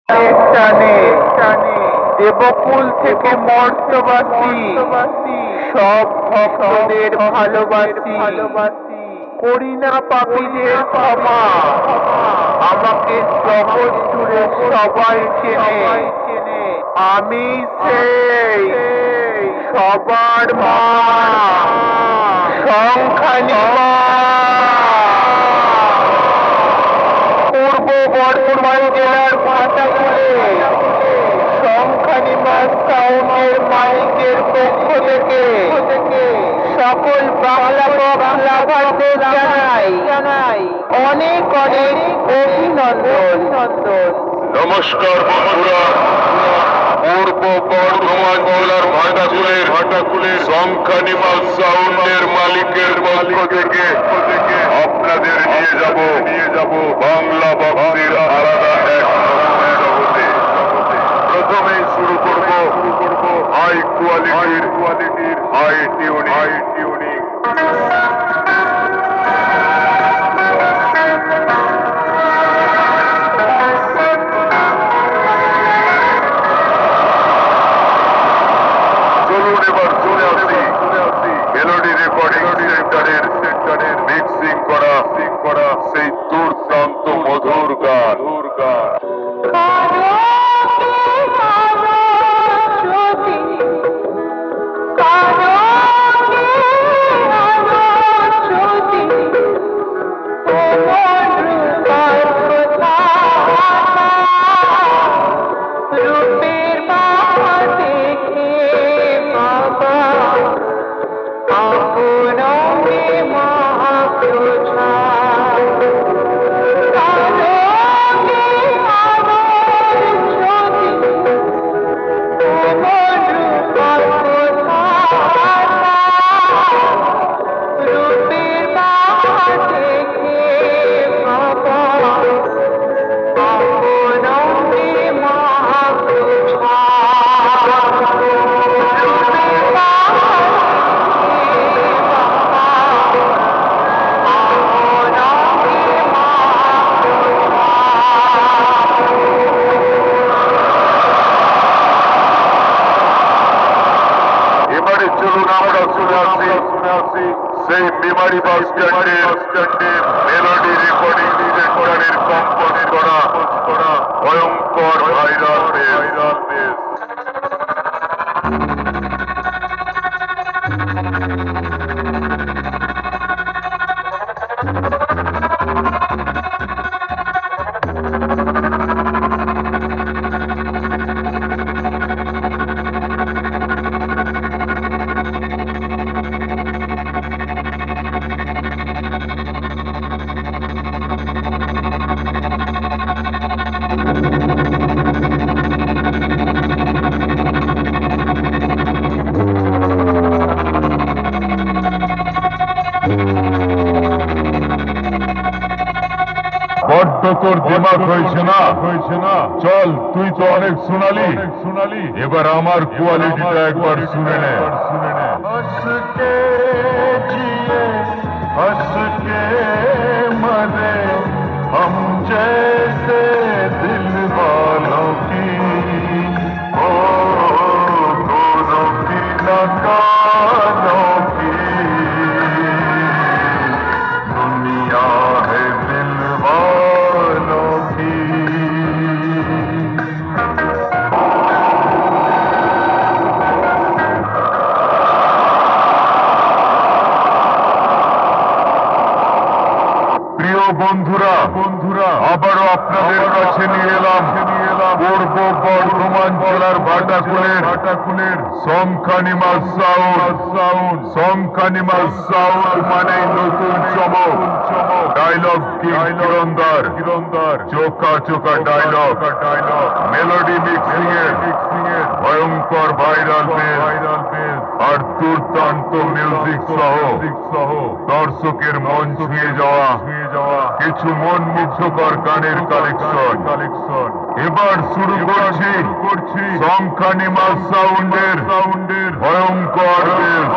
টানে টানে দেবকুল থেকে মর্তবাসী সব ভক্তদের ভালোবাসি করি না পাপীদের ক্ষমা। আমাকে জগৎ জুড়ে সবাই চেনে, আমি সেই সবার মা সংখ্যানি মা। পূর্ব বর্ধমান জেলার ভাটাকুলে সংখ্যানি মা সাউন্ডের মালিকের পক্ষ থেকে সকল বাংলা বক্স লাভারদের জানাই অনেক অভিনন্দন। নমস্কার বন্ধুরা, পূর্ব বর্ধমান জেলার ভাটাকুলের সংখ্যানি মা সাউন্ডের মালিকের পক্ষ থেকে আপনাদের নিয়ে যাব বাংলা বক্সের আলাদা এক জগতে। প্রথমেই শুরু করব হাই কোয়ালিটির হাই টিউনিং। চলুন এবার শুনে আসি মেলোডি রেকর্ডিং সেন্টারের মিক্সিং করা সেই দুর্দান্ত মধুর গান। চলুন আমরা শুনে আসি সেই মেমারি বাস স্ট্যান্ডের মেলোডি রেকর্ডিং সেন্টারের কম্পোজ করা ভয়ঙ্কর ভাইরাল বেস। বড্ড তোর দিমাগ হয়েছে না? চল, তুই তো অনেক শোনালি, এবার আমার কোয়ালিটিটা একবার শুনে নে। হসকে জিয়ে হসকে মরে हम जैसे दिल वालों की ओ दोनों की नकानों की दुनिया है दिल वालों की। প্রিয় বন্ধুরা, আবারও আপনাদের কাছে নিয়ে এলাম পূর্ব বর্ধমান জেলার ভাটাকুলের সংখ্যানি মা সাউন্ড মানে নতুন চমক। ডায়লগ কিরণদার চোখা ডায়লগ মেলোডি মিক্সিং এর ভয়ঙ্কর ভাইরাল বেস আর দুর্দান্ত মিউজিক সহ দর্শকের মন ছুঁয়ে যাওয়া কিছু মন মুগ্ধকর গানের কালেকশন। এবার শুরু করছি সংখ্যানি মা সাউন্ডের ভয়ঙ্কর বেস।